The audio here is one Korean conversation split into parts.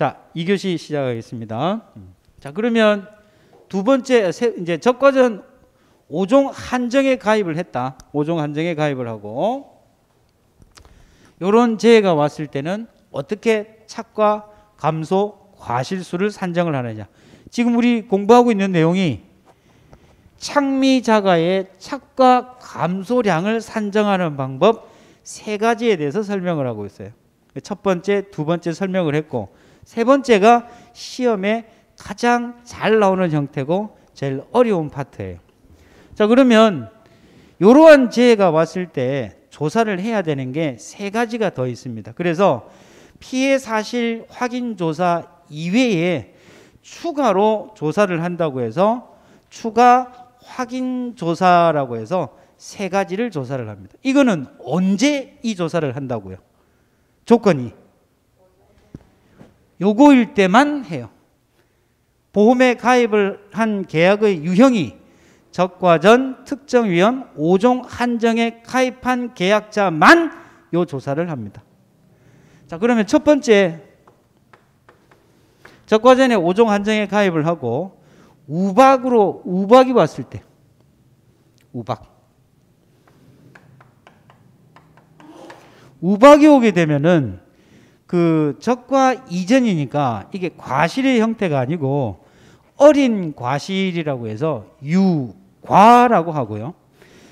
자, 2교시 시작하겠습니다. 자, 그러면 두 번째, 이제 적과전 5종 한정에 가입을 했다. 5종 한정에 가입을 하고, 요런 재해가 왔을 때는 어떻게 착과 감소, 과실수를 산정을 하느냐. 지금 우리 공부하고 있는 내용이 착미자가의 착과 감소량을 산정하는 방법 세 가지에 대해서 설명을 하고 있어요. 첫 번째, 두 번째 설명을 했고, 세 번째가 시험에 가장 잘 나오는 형태고 제일 어려운 파트예요. 자, 그러면 이러한 재해가 왔을 때 조사를 해야 되는 게 세 가지가 더 있습니다. 그래서 피해 사실 확인 조사 이외에 추가로 조사를 한다고 해서 추가 확인 조사라고 해서 세 가지를 조사를 합니다. 이거는 언제 이 조사를 한다고요? 조건이 요거일 때만 해요. 보험에 가입을 한 계약의 유형이 적과전 특정위험 5종 한정에 가입한 계약자만 요 조사를 합니다. 자, 그러면 첫 번째, 적과전에 5종 한정에 가입을 하고 우박이 왔을 때, 우박이 오게 되면은 그 적과 이전이니까 이게 과실의 형태가 아니고 어린 과실이라고 해서 유과라고 하고요.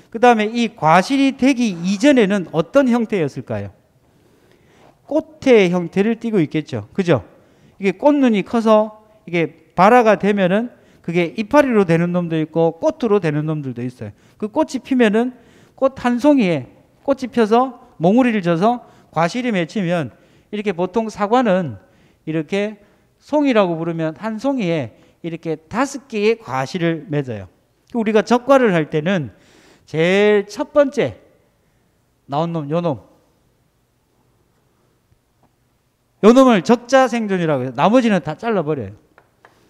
그 다음에 이 과실이 되기 이전에는 어떤 형태였을까요? 꽃의 형태를 띠고 있겠죠. 그죠? 이게 꽃눈이 커서 이게 발화가 되면은 그게 이파리로 되는 놈도 있고 꽃으로 되는 놈들도 있어요. 그 꽃이 피면은 꽃 한 송이에 꽃이 펴서 몽우리를 져서 과실이 맺히면 이렇게 보통 사과는 이렇게 송이라고 부르면 한 송이에 이렇게 5개의 과실을 맺어요. 우리가 적과를 할 때는 제일 첫 번째 나온 놈, 요 놈을 적자생존이라고 해요. 나머지는 다 잘라버려요.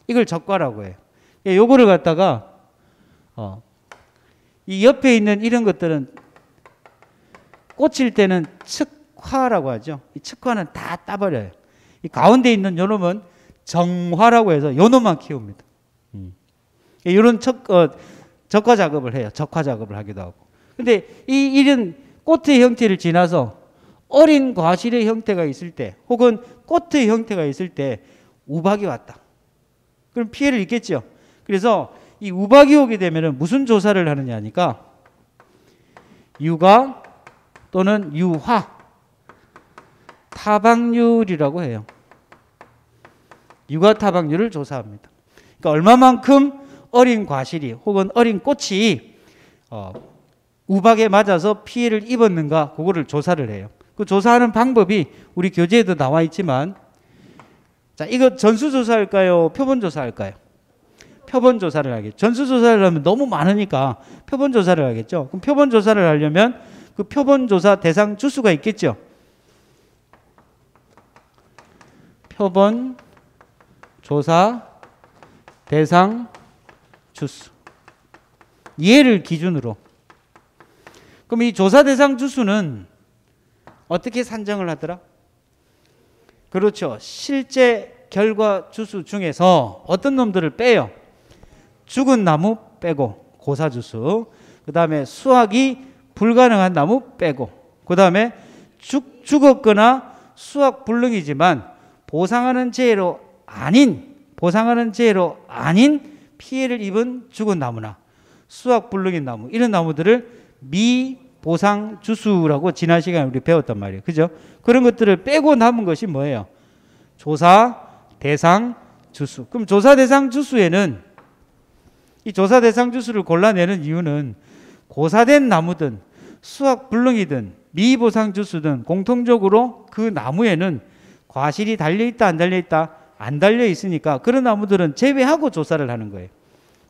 이걸 적과라고 해요. 요거를 갖다가 이 옆에 있는 이런 것들은 꽂힐 때는 측화라고 하죠. 이 측화는 다 따버려요. 이 가운데 있는 요 놈은 정화라고 해서 요 놈만 키웁니다. 이런 적화 작업을 해요. 적화 작업을 하기도 하고. 근데 이런 꽃의 형태를 지나서 어린 과실의 형태가 있을 때 혹은 꽃의 형태가 있을 때 우박이 왔다. 그럼 피해를 입겠죠. 그래서 이 우박이 오게 되면 무슨 조사를 하느냐 하니까 유가 또는 유화 타박률이라고 해요. 유가 타박률을 조사합니다. 그러니까 얼마만큼 어린 과실이 혹은 어린 꽃이 우박에 맞아서 피해를 입었는가 그거를 조사를 해요. 그 조사하는 방법이 우리 교재에도 나와 있지만, 자, 이거 전수조사할까요? 표본조사할까요? 표본조사를 하겠죠. 전수조사를 하면 너무 많으니까 표본조사를 하겠죠. 그럼 표본조사를 하려면 그 표본조사 대상 주수가 있겠죠. 표본조사 대상 주수. 얘를 기준으로. 그럼 이 조사 대상 주수는 어떻게 산정을 하더라? 그렇죠. 실제 결과 주수 중에서 어떤 놈들을 빼요? 죽은 나무 빼고 고사주수. 그 다음에 수확이 불가능한 나무 빼고, 그 다음에 죽었거나 수확 불능이지만 보상하는 재해로 아닌 피해를 입은 죽은 나무나 수확 불능인 나무, 이런 나무들을 미보상 주수라고 지난 시간에 우리 배웠단 말이에요. 그죠? 그런 것들을 빼고 남은 것이 뭐예요? 조사 대상 주수. 그럼 조사 대상 주수에는 이 조사 대상 주수를 골라내는 이유는 고사된 나무든 수확 불능이든 미보상 주수든 공통적으로 그 나무에는 과실이 달려있다 안 달려있다? 안 달려있으니까 그런 나무들은 제외하고 조사를 하는 거예요.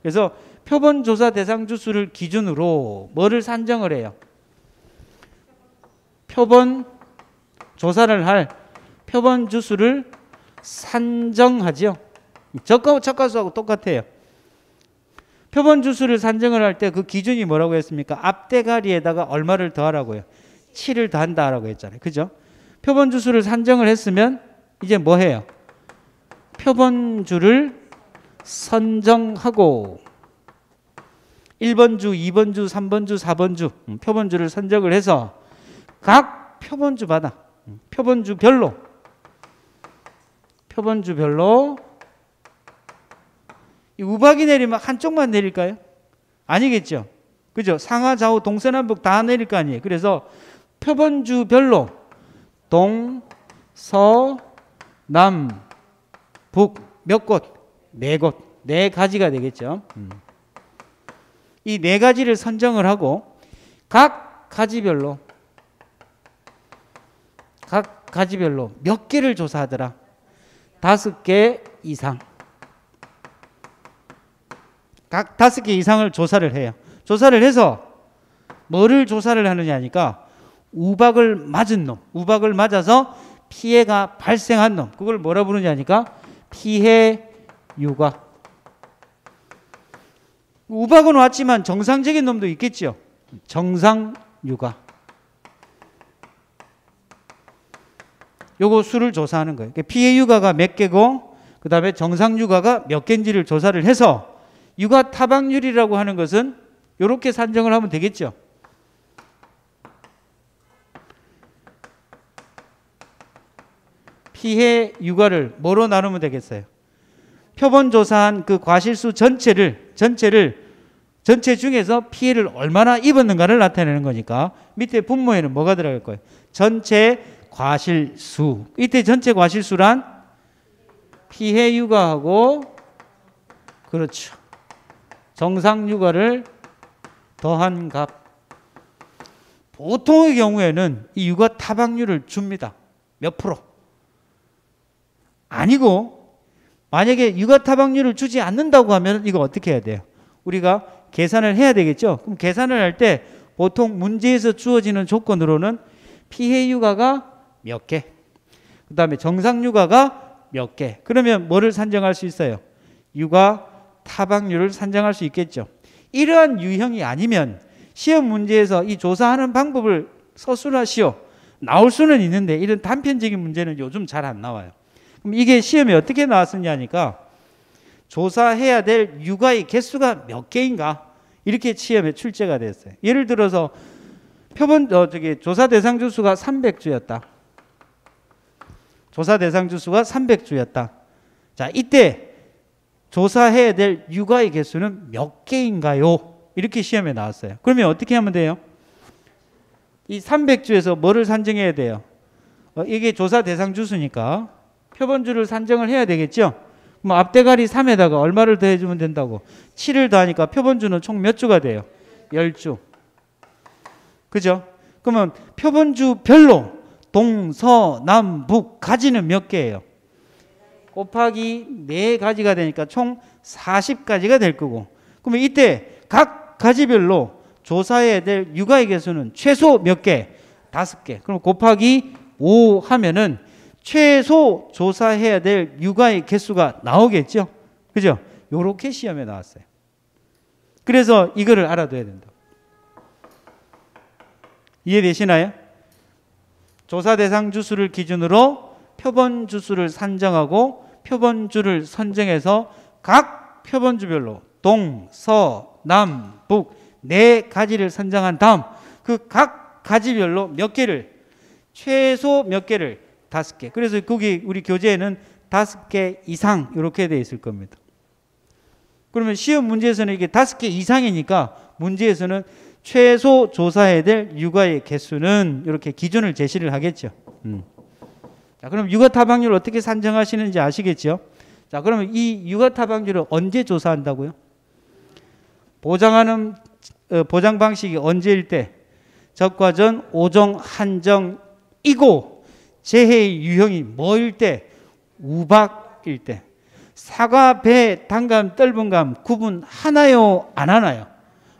그래서 표본 조사 대상 주수를 기준으로 뭐를 산정을 해요? 표본 조사를 할 표본 주수를 산정하죠. 적과수하고 똑같아요. 표본 주수를 산정을 할 때 그 기준이 뭐라고 했습니까? 앞대가리에다가 얼마를 더하라고요? 7을 더한다라고 했잖아요. 그죠? 표본 주수를 산정을 했으면 이제 뭐 해요? 표본주를 선정하고 1번주, 2번주, 3번주, 4번주 표본주를 선정을 해서 각 표본주마다 표본주별로 이 우박이 내리면 한쪽만 내릴까요? 아니겠죠. 그죠? 상하, 좌우, 동서남북 다 내릴 거 아니에요. 그래서 표본주별로 동, 서, 남, 북 몇 곳? 네 곳. 네 가지가 되겠죠. 이 네 가지를 선정을 하고 각 가지별로 몇 개를 조사하더라? 5개 이상. 각 5개 이상을 조사를 해요. 조사를 해서 뭐를 조사를 하느냐 하니까 우박을 맞은 놈, 우박을 맞아서 피해가 발생한 놈, 그걸 뭐라 부르냐 하니까 피해 유가. 우박은 왔지만 정상적인 놈도 있겠죠. 정상 유가. 요거 수를 조사하는 거예요. 피해 유가가 몇 개고 그 다음에 정상 유가가 몇 개인지를 조사를 해서 유가 타박률이라고 하는 것은 이렇게 산정을 하면 되겠죠. 피해 유가를 뭐로 나누면 되겠어요? 표본 조사한 그 과실수 전체 중에서 피해를 얼마나 입었는가를 나타내는 거니까 밑에 분모에는 뭐가 들어갈 거예요? 전체 과실수. 이때 전체 과실수란 피해 유가하고 그렇죠. 정상 유가를 더한 값. 보통의 경우에는 이 유가 타박률을 줍니다. 몇 프로? 아니고 만약에 유가 타박률을 주지 않는다고 하면 이거 어떻게 해야 돼요? 우리가 계산을 해야 되겠죠. 그럼 계산을 할 때 보통 문제에서 주어지는 조건으로는 피해 유가가 몇 개, 그 다음에 정상 유가가 몇 개. 그러면 뭐를 산정할 수 있어요? 유가 타박률을 산정할 수 있겠죠. 이러한 유형이 아니면 시험 문제에서 이 조사하는 방법을 서술하시오. 나올 수는 있는데 이런 단편적인 문제는 요즘 잘 안 나와요. 그럼 이게 시험에 어떻게 나왔느냐니까 조사해야 될 유가의 개수가 몇 개인가 이렇게 시험에 출제가 됐어요. 예를 들어서 조사 대상 주수가 300주였다. 조사 대상 주수가 300주였다. 자, 이때 조사해야 될 유가의 개수는 몇 개인가요? 이렇게 시험에 나왔어요. 그러면 어떻게 하면 돼요? 이 300주에서 뭐를 산정해야 돼요? 이게 조사 대상 주수니까 표본주를 산정을 해야 되겠죠? 그럼 앞대가리 3에다가 얼마를 더해주면 된다고? 7을 더하니까 표본주는 총 몇 주가 돼요? 10주. 그죠? 그러면 표본주별로 동, 서, 남, 북 가지는 몇 개예요? 곱하기 4가지가 되니까 총 40가지가 될 거고. 그러면 이때 각 가지별로 조사해야 될 유가의 개수는 최소 몇 개? 5개. 그럼 곱하기 5 하면은 최소 조사해야 될 유가의 개수가 나오겠죠? 그죠? 요렇게 시험에 나왔어요. 그래서 이거를 알아둬야 된다. 이해되시나요? 조사 대상 주수를 기준으로 표본 주수를 산정하고 표본주를 선정해서 각 표본주별로 동, 서, 남, 북 4가지를 선정한 다음 그 각 가지별로 몇 개를 최소 몇 개를 5개. 그래서 거기 우리 교재에는 5개 이상 이렇게 되어 있을 겁니다. 그러면 시험 문제에서는 이게 5개 이상이니까 문제에서는 최소 조사해야 될 유가의 개수는 이렇게 기준을 제시를 하겠죠. 자, 그럼 유가 타박률을 어떻게 산정하시는지 아시겠죠? 자, 그러면 이 유가 타박률을 언제 조사한다고요? 보장 방식이 언제일 때? 적과전, 오종, 한정이고 재해의 유형이 뭐일 때? 우박일 때. 사과, 배, 단감, 떫은감 구분 하나요? 안 하나요?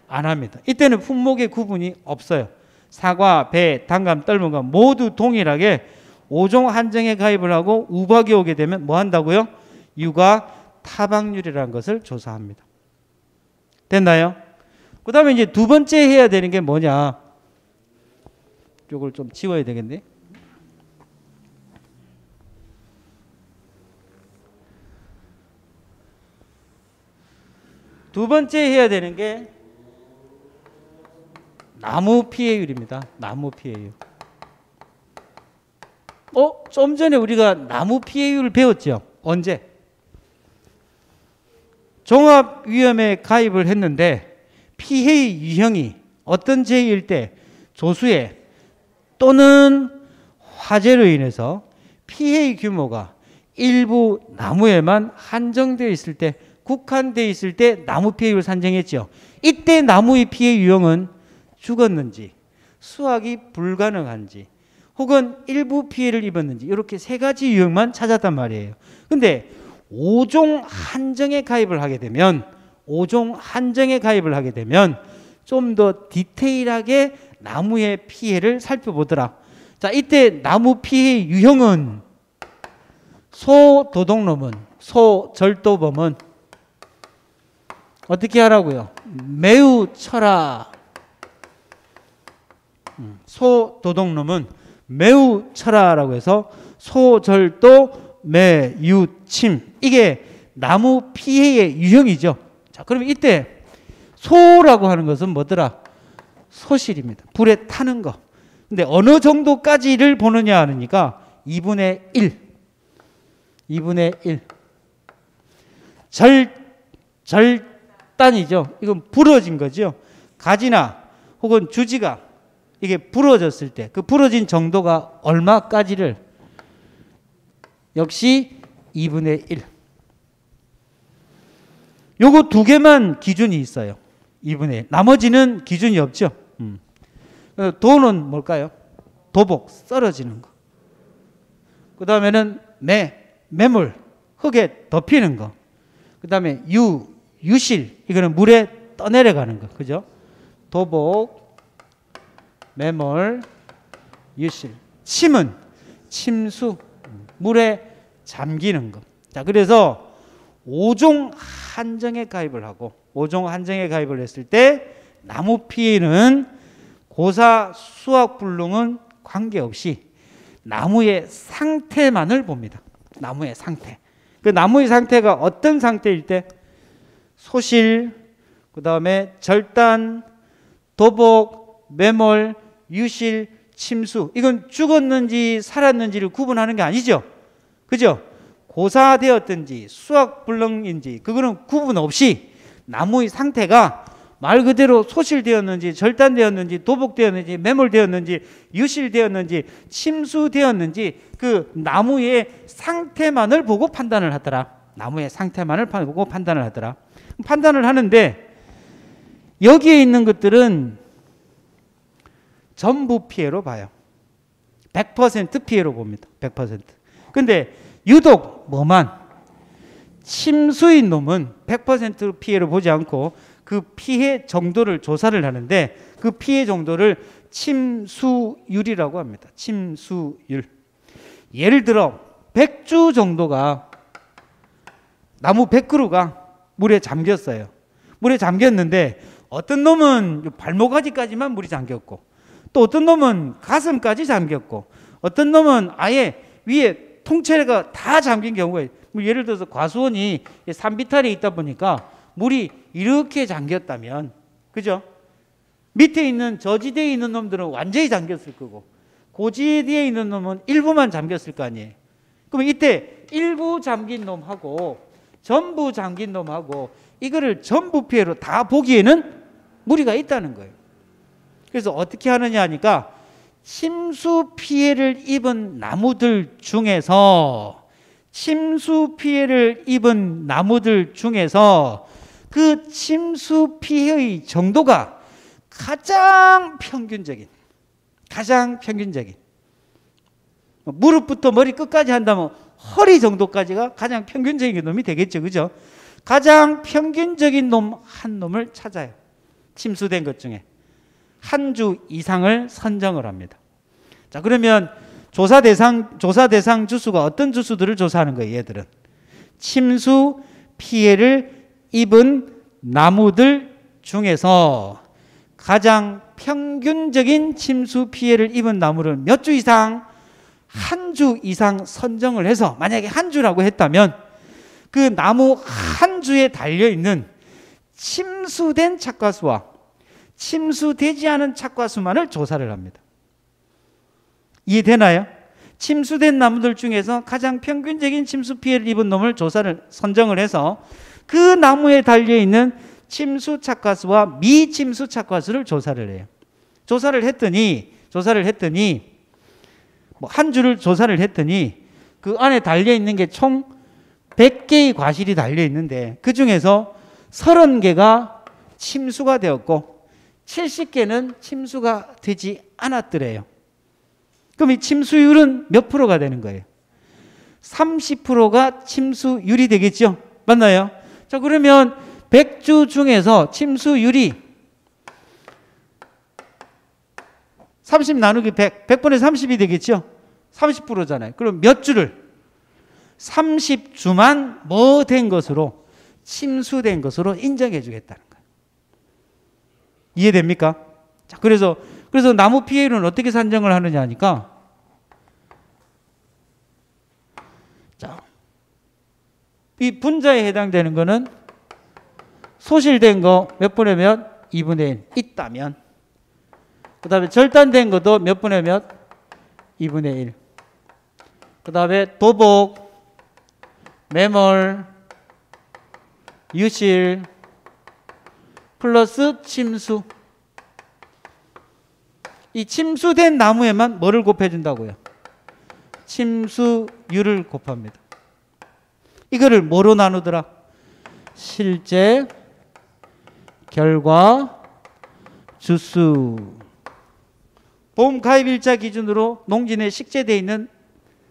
안 합니다. 이때는 품목의 구분이 없어요. 사과, 배, 단감, 떫은감 모두 동일하게 오종 한정에 가입을 하고 우박이 오게 되면 뭐 한다고요? 유가 타박률이라는 것을 조사합니다. 됐나요? 그 다음에 이제 두 번째 해야 되는 게 뭐냐? 이걸 좀 지워야 되겠네. 두 번째 해야 되는 게 나무 피해율입니다. 나무 피해율. 좀 전에 우리가 나무 피해율을 배웠죠. 언제? 종합위험에 가입을 했는데 피해의 유형이 어떤 재해일 때 조수해 또는 화재로 인해서 피해의 규모가 일부 나무에만 한정되어 있을 때, 국한되어 있을 때 나무 피해율을 산정했죠. 이때 나무의 피해 유형은 죽었는지, 수확이 불가능한지, 혹은 일부 피해를 입었는지 이렇게 세 가지 유형만 찾았단 말이에요. 근데 5종 한정에 가입을 하게 되면 5종 한정에 가입을 하게 되면 좀 더 디테일하게 나무의 피해를 살펴보더라. 자, 이때 나무 피해 유형은 소도둑놈은, 소절도범은 어떻게 하라고요? 매우 쳐라. 소도둑놈은 매우 쳐라라고 해서 소절도 매유침, 이게 나무 피해의 유형이죠. 자, 그러면 이때 소라고 하는 것은 뭐더라? 소실입니다. 불에 타는 거. 근데 어느 정도까지를 보느냐 하니까 2분의 1. 2분의 1. 절단이죠. 이건 부러진 거죠. 가지나 혹은 주지가 이게 부러졌을 때 그 부러진 정도가 얼마까지를 역시 2분의 1. 요거 두 개만 기준이 있어요. 2분의 1. 나머지는 기준이 없죠. 도는 뭘까요? 도복, 썰어지는 거. 그 다음에는 매물, 흙에 덮이는 거. 그 다음에 유실, 이거는 물에 떠내려가는 거. 그죠? 도복, 매몰, 유실. 침은 침수, 물에 잠기는 거. 자, 그래서 5종 한정에 가입을 하고 5종 한정에 가입을 했을 때 나무 피해는 고사, 수확, 불능은 관계없이 나무의 상태만을 봅니다. 나무의 상태. 그 나무의 상태가 어떤 상태일 때 소실, 그 다음에 절단, 도복, 매몰, 유실, 침수. 이건 죽었는지 살았는지를 구분하는 게 아니죠. 그죠? 고사되었든지 수확불능인지 그거는 구분 없이 나무의 상태가 말 그대로 소실되었는지 절단되었는지 도복되었는지 매몰되었는지 유실되었는지 침수되었는지 그 나무의 상태만을 보고 판단을 하더라. 나무의 상태만을 보고 판단을 하더라. 판단을 하는데 여기에 있는 것들은 전부 피해로 봐요. 100% 피해로 봅니다. 100%. 근데 유독 뭐만 침수인 놈은 100% 피해를 보지 않고 그 피해 정도를 조사를 하는데 그 피해 정도를 침수율이라고 합니다. 침수율. 예를 들어 100주 정도가 나무 100그루가 물에 잠겼어요. 물에 잠겼는데 어떤 놈은 발목까지만 물이 잠겼고 또 어떤 놈은 가슴까지 잠겼고 어떤 놈은 아예 위에 통째가 다 잠긴 경우에 예를 들어서 과수원이 산비탈에 있다 보니까 물이 이렇게 잠겼다면 그죠? 밑에 있는 저지대에 있는 놈들은 완전히 잠겼을 거고 고지대에 있는 놈은 일부만 잠겼을 거 아니에요. 그러면 이때 일부 잠긴 놈하고 전부 잠긴 놈하고 이거를 전부 피해로 다 보기에는 무리가 있다는 거예요. 그래서 어떻게 하느냐 하니까 침수 피해를 입은 나무들 중에서 그 침수 피해의 정도가 가장 평균적인 무릎부터 머리 끝까지 한다면 허리 정도까지가 가장 평균적인 놈이 되겠죠. 그죠? 가장 평균적인 놈 한 놈을 찾아요. 침수된 것 중에 한 주 이상을 선정을 합니다. 자, 그러면 조사 대상 주수가 어떤 주수들을 조사하는 거예요? 얘들은 침수 피해를 입은 나무들 중에서 가장 평균적인 침수 피해를 입은 나무를 몇 주 이상, 한 주 이상 선정을 해서 만약에 한 주라고 했다면 그 나무 한 주에 달려있는 침수된 착과수와 침수되지 않은 착과수만을 조사를 합니다. 이해되나요? 침수된 나무들 중에서 가장 평균적인 침수 피해를 입은 놈을 선정을 해서 그 나무에 달려있는 침수 착과수와 미침수 착과수를 조사를 해요. 조사를 했더니 한 주를 조사를 했더니 그 안에 달려있는 게 총 100개의 과실이 달려있는데 그 중에서 30개가 침수가 되었고 70개는 침수가 되지 않았더래요. 그럼 이 침수율은 몇 프로가 되는 거예요? 30%가 침수율이 되겠죠? 맞나요? 자, 그러면 100주 중에서 침수율이 30 나누기 100, 100분의 30이 되겠죠? 30%잖아요. 그럼 몇 주를? 30주만 뭐 된 것으로? 침수된 것으로 인정해 주겠다는 거예요. 이해됩니까? 자, 그래서 나무 피해율은 어떻게 산정을 하느냐 하니까, 자, 이 분자에 해당되는 거는 소실된 거 몇 분의 몇? 2분의 1 있다면, 그 다음에 절단된 것도 몇 분의 몇? 2분의 1. 그 다음에 도복, 매몰, 유실, 플러스 침수. 이 침수된 나무에만 뭐를 곱해준다고요? 침수율을 곱합니다. 이거를 뭐로 나누더라? 실제, 결과, 주수. 보험 가입일자 기준으로 농진에 식재되어 있는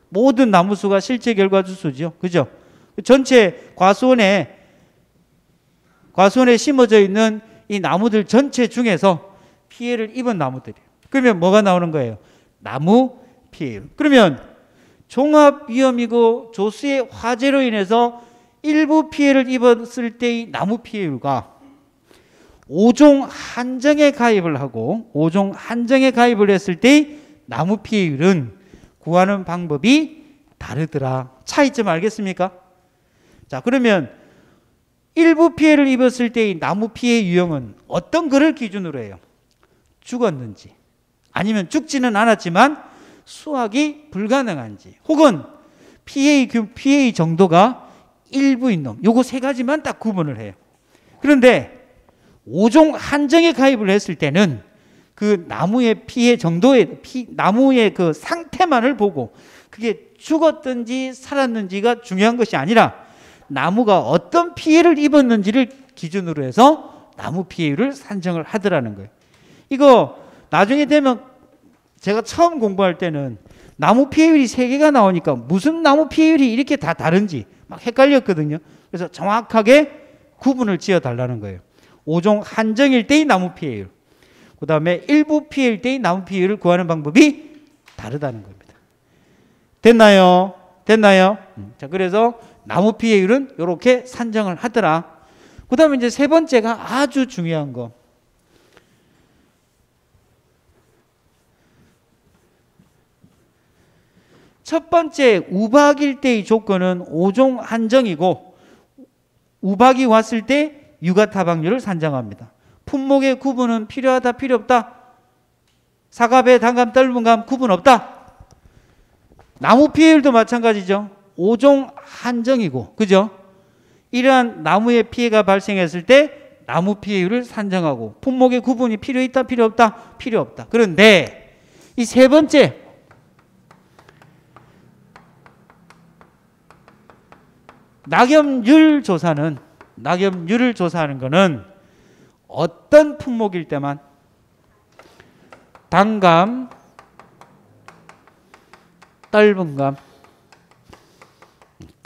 모든 나무수가 실제 결과 주수죠. 그죠? 전체 과수원에 심어져 있는 이 나무들 전체 중에서 피해를 입은 나무들이에요. 그러면 뭐가 나오는 거예요? 나무 피해율. 그러면 종합위험이고 조수의 화재로 인해서 일부 피해를 입었을 때의 나무 피해율과 5종 한정에 가입을 하고 5종 한정에 가입을 했을 때의 나무 피해율은 구하는 방법이 다르더라. 차이점 알겠습니까? 자, 그러면 일부 피해를 입었을 때의 나무 피해 유형은 어떤 거를 기준으로 해요? 죽었는지, 아니면 죽지는 않았지만 수확이 불가능한지, 혹은 피해의 정도가 일부인 놈, 요거 세 가지만 딱 구분을 해요. 그런데 5종 한정에 가입을 했을 때는 그 나무의 피해 정도의 나무의 그 상태만을 보고 그게 죽었든지 살았는지가 중요한 것이 아니라 나무가 어떤 피해를 입었는지를 기준으로 해서 나무 피해율을 산정을 하더라는 거예요. 이거 나중에 되면 제가 처음 공부할 때는 나무 피해율이 3개가 나오니까 무슨 나무 피해율이 이렇게 다 다른지 막 헷갈렸거든요. 그래서 정확하게 구분을 지어 달라는 거예요. 5종 한정일 때의 나무 피해율, 그 다음에 일부 피해일 때의 나무 피해율을 구하는 방법이 다르다는 겁니다. 됐나요? 자, 그래서 나무 피해율은 이렇게 산정을 하더라. 그 다음에 이제 세 번째가 아주 중요한 거. 첫 번째 우박일 때의 조건은 5종 한정이고, 우박이 왔을 때 유가타박률을 산정합니다. 품목의 구분은 필요하다, 필요 없다? 사과배, 단감, 떫은 감 구분 없다? 나무 피해율도 마찬가지죠. 5종 한정이고, 그죠? 이러한 나무의 피해가 발생했을 때 나무 피해율을 산정하고, 품목의 구분이 필요했다, 필요 없다? 필요 없다. 그런데 이 세 번째, 낙엽률 낙엽률을 조사하는 것은 어떤 품목일 때만, 단감, 떫은 감,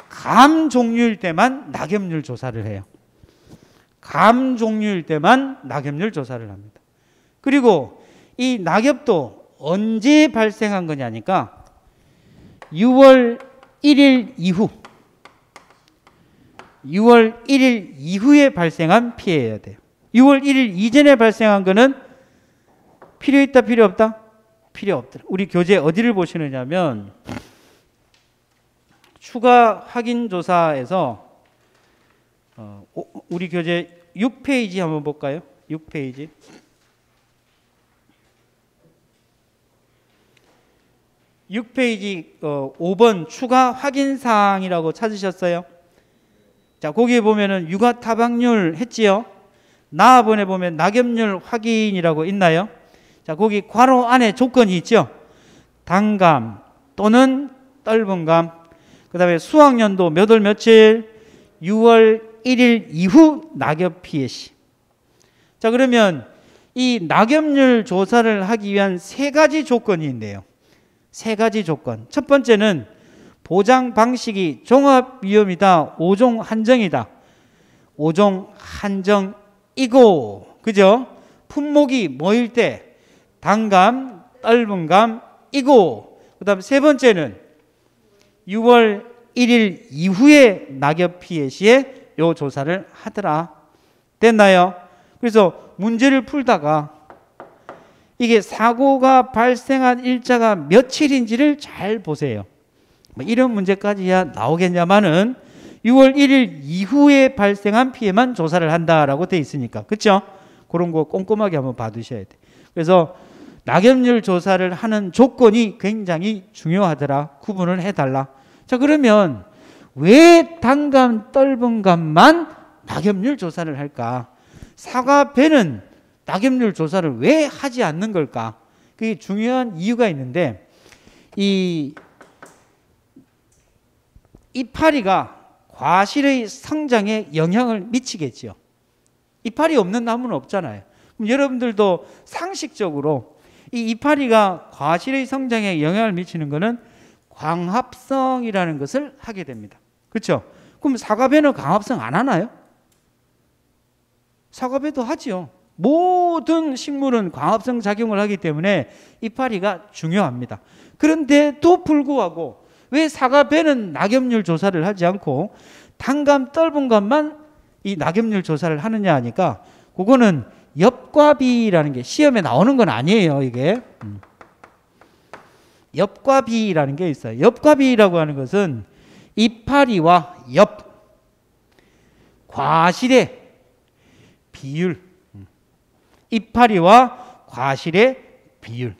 감 종류일 때만 낙엽률 조사를 해요. 감 종류일 때만 낙엽률 조사를 합니다. 그리고 이 낙엽도 언제 발생한 거냐니까 6월 1일 이후, 6월 1일 이후에 발생한 피해여야 돼요. 6월 1일 이전에 발생한 거는 필요 있다, 필요 없다? 필요 없더라. 우리 교재 어디를 보시느냐면 추가 확인 조사에서 우리 교재 6페이지 한번 볼까요? 6페이지. 6페이지 5번 추가 확인사항이라고 찾으셨어요? 자, 거기에 보면은 육아 타박률 했지요? 나번에 보면 낙엽률 확인이라고 있나요? 자, 거기 괄호 안에 조건이 있죠? 단감 또는 떫은감, 그 다음에 수학년도 몇 월 며칠, 6월 1일 이후 낙엽 피해 시. 자, 그러면 이 낙엽률 조사를 하기 위한 세 가지 조건이 있네요. 세 가지 조건. 첫 번째는 보장 방식이 종합위험이다, 5종 한정이다. 5종 한정이고, 그죠? 품목이 뭐일 때? 단감, 떫은감이고, 그 다음 세 번째는 6월 1일 이후에 낙엽 피해 시에 요 조사를 하더라. 됐나요? 그래서 문제를 풀다가 이게 사고가 발생한 일자가 며칠인지를 잘 보세요. 뭐 이런 문제까지야 나오겠냐마는 6월 1일 이후에 발생한 피해만 조사를 한다라고 돼 있으니까. 그렇죠? 그런 거 꼼꼼하게 한번 봐두셔야 돼. 그래서 낙엽률 조사를 하는 조건이 굉장히 중요하더라. 구분을 해달라. 자, 그러면 왜 단감, 떫은감만 낙엽률 조사를 할까? 사과, 배는 낙엽률 조사를 왜 하지 않는 걸까? 그게 중요한 이유가 있는데, 이 이파리가 과실의 성장에 영향을 미치겠죠. 이파리 없는 나무는 없잖아요. 그럼 여러분들도 상식적으로 이 이파리가 과실의 성장에 영향을 미치는 것은 광합성이라는 것을 하게 됩니다. 그렇죠? 그럼 사과배는 광합성 안 하나요? 사과배도 하지요. 모든 식물은 광합성 작용을 하기 때문에 이파리가 중요합니다. 그런데도 불구하고 왜 사과배는 낙엽률 조사를 하지 않고 단감, 떫은감만 이 낙엽률 조사를 하느냐 하니까, 그거는 엽과비라는 게 시험에 나오는 건 아니에요. 이게 엽과비라는 게 있어요. 엽과비라고 하는 것은 이파리와 엽, 과실의 비율, 이파리와 과실의 비율.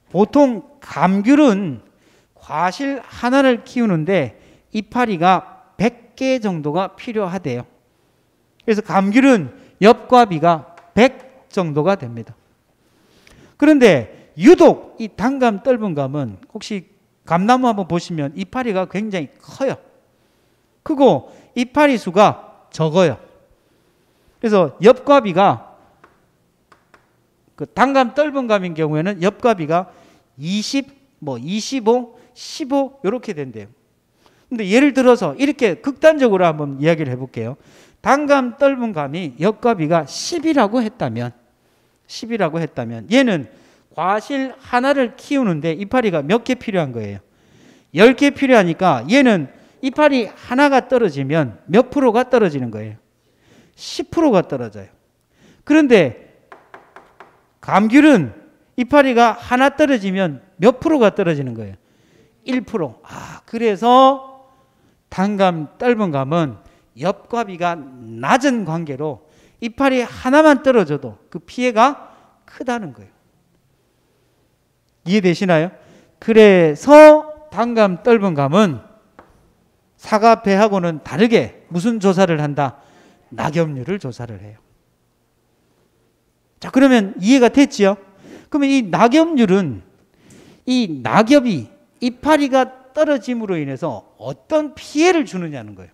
보통 감귤은 과실 하나를 키우는데 이파리가 100개 정도가 필요하대요. 그래서 감귤은 엽과비가 100 정도가 됩니다. 그런데 유독 이 단감, 떫은감은 혹시 감나무 한번 보시면 이파리가 굉장히 커요. 크고 이파리 수가 적어요. 그래서 엽과비가 그 단감, 떫은감인 경우에는 엽과비가 20, 25, 15 이렇게 된대요. 근데 예를 들어서 이렇게 극단적으로 한번 이야기를 해볼게요. 단감, 떫은감이 엽과비가 10이라고 했다면 얘는 과실 하나를 키우는데 이파리가 몇 개 필요한 거예요? 10개 필요하니까 얘는 이파리 하나가 떨어지면 몇 프로가 떨어지는 거예요? 10%가 떨어져요. 그런데 감귤은 이파리가 하나 떨어지면 몇 프로가 떨어지는 거예요? 1%. 그래서 단감, 떫은감은 엽과비가 낮은 관계로 이파리 하나만 떨어져도 그 피해가 크다는 거예요. 이해되시나요? 그래서 단감, 떫은감은 사과, 배하고는 다르게 무슨 조사를 한다? 낙엽률을 조사를 해요. 자, 그러면 이해가 됐지요? 그러면 이 낙엽률은 이 낙엽이 이파리가 떨어짐으로 인해서 어떤 피해를 주느냐는 거예요.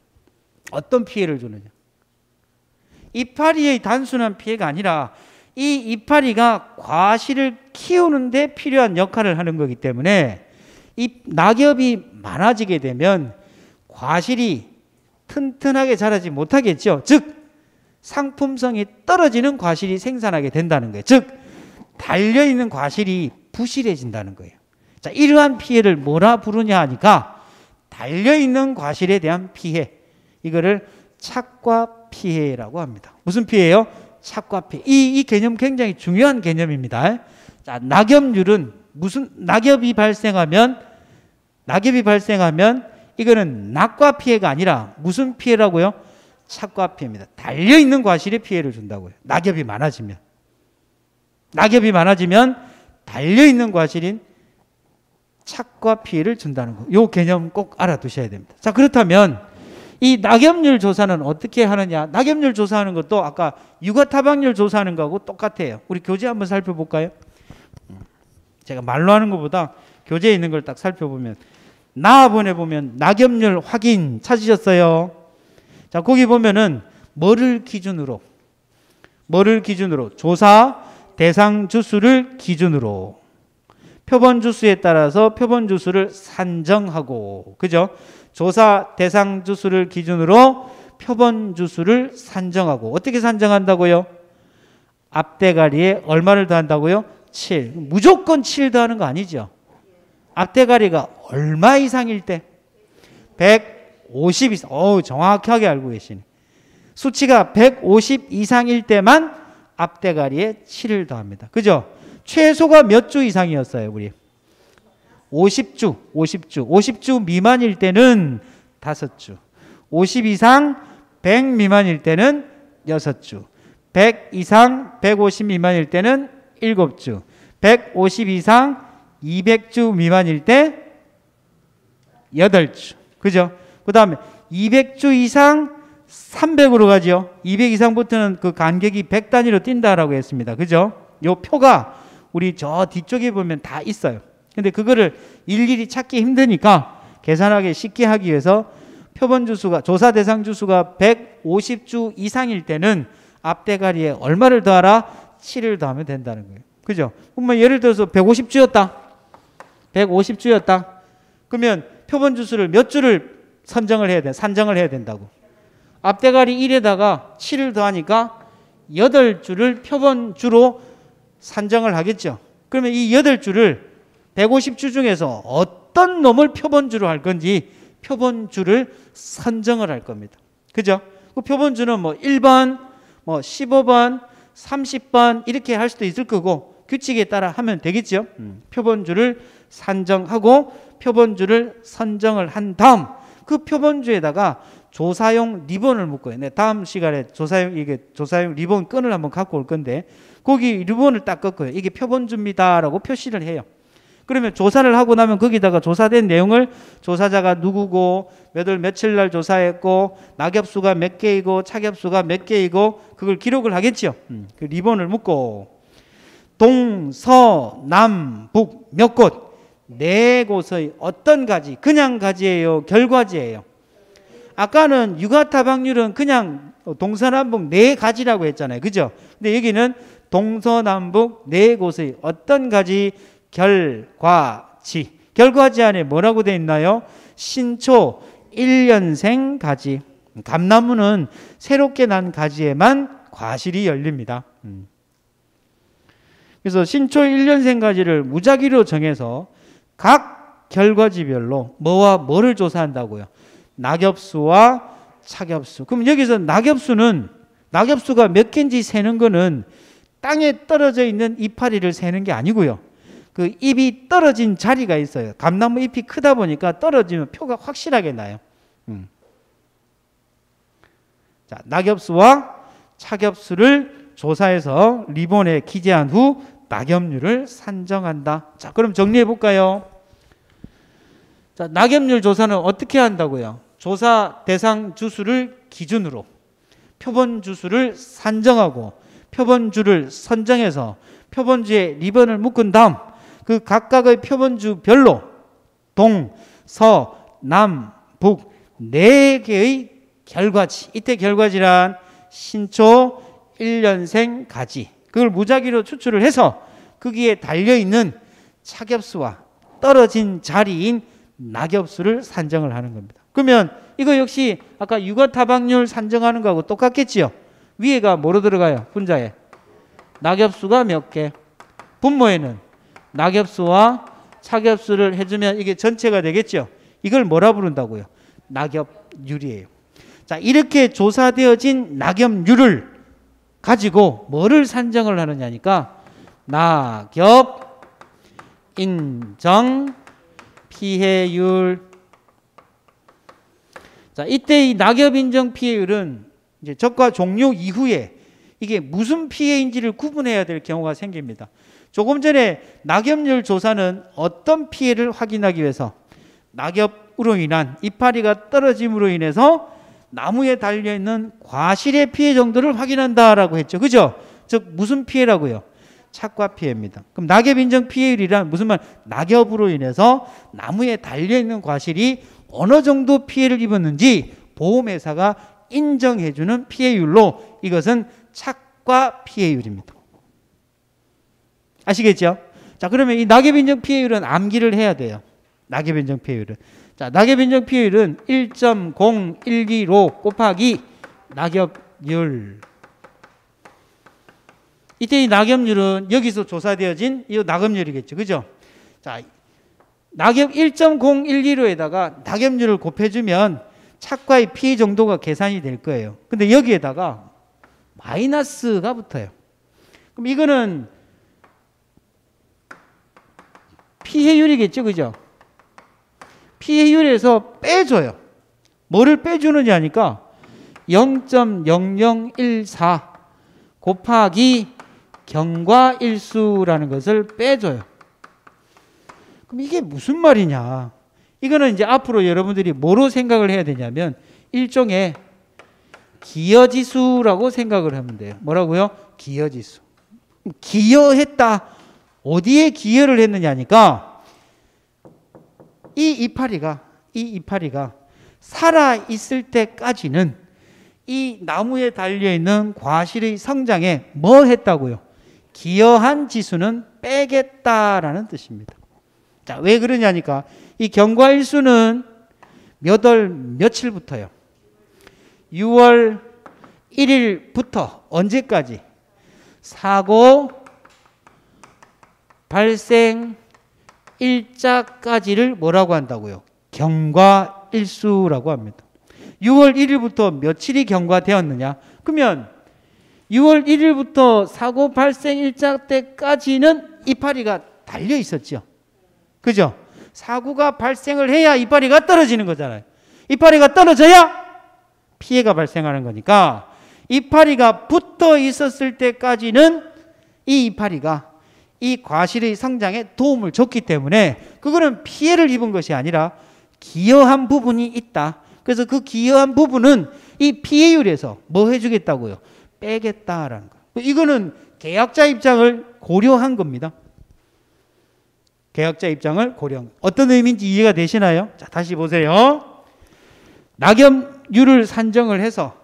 어떤 피해를 주느냐. 이파리의 단순한 피해가 아니라 이 이파리가 과실을 키우는데 필요한 역할을 하는 거기 때문에 이 낙엽이 많아지게 되면 과실이 튼튼하게 자라지 못하겠죠. 즉 상품성이 떨어지는 과실이 생산하게 된다는 거예요. 즉 달려있는 과실이 부실해진다는 거예요. 자, 이러한 피해를 뭐라 부르냐 하니까 달려있는 과실에 대한 피해, 이거를 착과 피해라고 합니다. 무슨 피해예요? 착과 피해. 이 개념 굉장히 중요한 개념입니다. 자, 낙엽률은 낙엽이 발생하면 이거는 낙과 피해가 아니라 무슨 피해라고요? 착과 피해입니다. 달려있는 과실에 피해를 준다고요. 낙엽이 많아지면. 낙엽이 많아지면 달려있는 과실인 착과 피해를 준다는 거. 요 개념 꼭 알아두셔야 됩니다. 자, 그렇다면 이 낙엽률 조사는 어떻게 하느냐? 낙엽률 조사하는 것도 아까 육아타박률 조사하는 거하고 똑같아요. 우리 교재 한번 살펴볼까요? 제가 말로 하는 것보다 교재에 있는 걸 딱 살펴보면 나번에 보면 낙엽률 확인 찾으셨어요? 자, 거기 보면은 뭐를 기준으로 조사 대상 주수를 기준으로 표본 주수에 따라서 표본 주수를 산정하고, 그죠? 조사 대상 주수를 기준으로 표본 주수를 산정하고, 어떻게 산정한다고요? 앞대가리에 얼마를 더한다고요? 7. 무조건 7 더하는 거 아니죠? 앞대가리가 얼마 이상일 때? 150 이상. 정확하게 알고 계시네. 수치가 150 이상일 때만 앞대가리에 7을 더합니다. 그죠? 최소가 몇 주 이상이었어요, 우리? 50주 미만일 때는 5주. 50 이상 100 미만일 때는 6주. 100 이상 150 미만일 때는 7주. 150 이상 200주 미만일 때 8주. 그죠? 그 다음에 200주 이상 300으로 가죠. 200 이상부터는 그 간격이 100 단위로 뛴다라고 했습니다. 그죠? 요 표가 우리 저 뒤쪽에 보면 다 있어요. 근데 그거를 일일이 찾기 힘드니까 계산하기 쉽게 하기 위해서 표본 주수가, 조사 대상 주수가 150주 이상일 때는 앞대가리에 얼마를 더하라? 7을 더하면 된다는 거예요. 그죠? 그러면 예를 들어서 150주였다. 그러면 표본 주수를 몇 주를 산정을 해야 된다고. 앞대가리 1에다가 7을 더하니까 8주를 표본주로 산정을 하겠죠. 그러면 이 8주를 150주 중에서 어떤 놈을 표본주로 할 건지 표본주를 선정을 할 겁니다. 그죠? 그 표본주는 뭐 1번, 뭐 15번, 30번 이렇게 할 수도 있을 거고 규칙에 따라 하면 되겠죠. 표본주를 산정하고 표본주를 선정을 한 다음 그 표본주에다가 조사용 리본을 묶어요. 네, 다음 시간에 조사용 리본 끈을 한번 갖고 올 건데 거기 리본을 딱 꺾어요. 이게 표본주입니다라고 표시를 해요. 그러면 조사를 하고 나면 거기다가 조사된 내용을 조사자가 누구고 몇 월 며칠 날 조사했고 낙엽수가 몇 개이고 착엽수가 몇 개이고 그걸 기록을 하겠죠. 그 리본을 묶고 동, 서, 남, 북 몇 곳, 네 곳의 어떤 가지, 그냥 가지예요, 결과지예요. 아까는 육아타박률은 그냥 동서남북 네 가지라고 했잖아요. 그죠? 근데 여기는 동서남북 네 곳의 어떤 가지, 결과지. 결과지 안에 뭐라고 되어 있나요? 신초 1년생 가지. 감나무는 새롭게 난 가지에만 과실이 열립니다. 그래서 신초 1년생 가지를 무작위로 정해서 각 결과지별로 뭐와 뭐를 조사한다고요? 낙엽수와 착엽수. 그럼 여기서 낙엽수가 몇 개인지 세는 거는 땅에 떨어져 있는 이파리를 세는 게 아니고요. 그 잎이 떨어진 자리가 있어요. 감나무 잎이 크다 보니까 떨어지면 표가 확실하게 나요. 자, 낙엽수와 착엽수를 조사해서 리본에 기재한 후 낙엽률을 산정한다. 자, 그럼 정리해 볼까요? 자, 낙엽률 조사는 어떻게 한다고요? 조사 대상 주수를 기준으로 표본 주수를 산정하고 표본주를 선정해서 표본주에 리본을 묶은 다음 그 각각의 표본주별로 동, 서, 남, 북 네 개의 결과지. 이때 결과지란 신초 1년생 가지. 그걸 무작위로 추출을 해서 거기에 달려있는 착엽수와 떨어진 자리인 낙엽수를 산정을 하는 겁니다. 그러면 이거 역시 아까 육아타박률 산정하는 거하고 똑같겠지요. 위에가 뭐로 들어가요? 분자에 낙엽수가 몇 개, 분모에는 낙엽수와 착엽수를 해주면 이게 전체가 되겠죠. 이걸 뭐라 부른다고요? 낙엽률이에요. 자, 이렇게 조사되어진 낙엽률을 가지고 뭐를 산정을 하느냐니까 낙엽 인정 피해율. 자, 이때 이 낙엽 인정 피해율은 이제 적과 종료 이후에 이게 무슨 피해인지를 구분해야 될 경우가 생깁니다. 조금 전에 낙엽률 조사는 어떤 피해를 확인하기 위해서 낙엽으로 인한 이파리가 떨어짐으로 인해서 나무에 달려있는 과실의 피해 정도를 확인한다라고 했죠. 그죠? 즉 무슨 피해라고요? 착과 피해입니다. 그럼 낙엽 인정 피해율이란 무슨 말? 낙엽으로 인해서 나무에 달려있는 과실이 어느 정도 피해를 입었는지 보험회사가 인정해주는 피해율로 이것은 착과 피해율입니다. 아시겠죠? 자, 그러면 이 낙엽 인정 피해율은 암기를 해야 돼요. 낙엽 인정 피해율은. 자, 낙엽 인정 피해율은 1.0125 곱하기 낙엽률. 이때 이 낙엽률은 여기서 조사되어진 이 낙엽률이겠죠. 그죠? 자, 낙엽 1.0125에다가 낙엽률을 곱해주면 착과의 피해 정도가 계산이 될 거예요. 근데 여기에다가 마이너스가 붙어요. 그럼 이거는 피해율이겠죠. 그죠? 피해율에서 빼줘요. 뭐를 빼주느냐 하니까 0.0014 곱하기 경과일수라는 것을 빼줘요. 그럼 이게 무슨 말이냐? 이거는 이제 앞으로 여러분들이 뭐로 생각을 해야 되냐면 일종의 기여지수라고 생각을 하면 돼요. 뭐라고요? 기여지수. 기여했다. 어디에 기여를 했느냐니까 이 이파리가 살아있을 때까지는 이 나무에 달려있는 과실의 성장에 뭐 했다고요? 기여한 지수는 빼겠다라는 뜻입니다. 자, 왜 그러냐니까 이 경과일수는 몇 월 며칠부터요? 6월 1일부터 언제까지? 사고 발생 일자까지를 뭐라고 한다고요? 경과일수라고 합니다. 6월 1일부터 며칠이 경과되었느냐? 그러면 6월 1일부터 사고 발생 일자 때까지는 이파리가 달려 있었죠. 그죠? 사고가 발생을 해야 이파리가 떨어지는 거잖아요. 이파리가 떨어져야 피해가 발생하는 거니까 이파리가 붙어 있었을 때까지는 이 이파리가 이 과실의 성장에 도움을 줬기 때문에 그거는 피해를 입은 것이 아니라 기여한 부분이 있다. 그래서 그 기여한 부분은 이 피해율에서 뭐 해주겠다고요? 빼겠다라는 거. 이거는 계약자 입장을 고려한 겁니다. 계약자 입장을 고려한. 어떤 의미인지 이해가 되시나요? 자, 다시 보세요. 낙엽률을 산정을 해서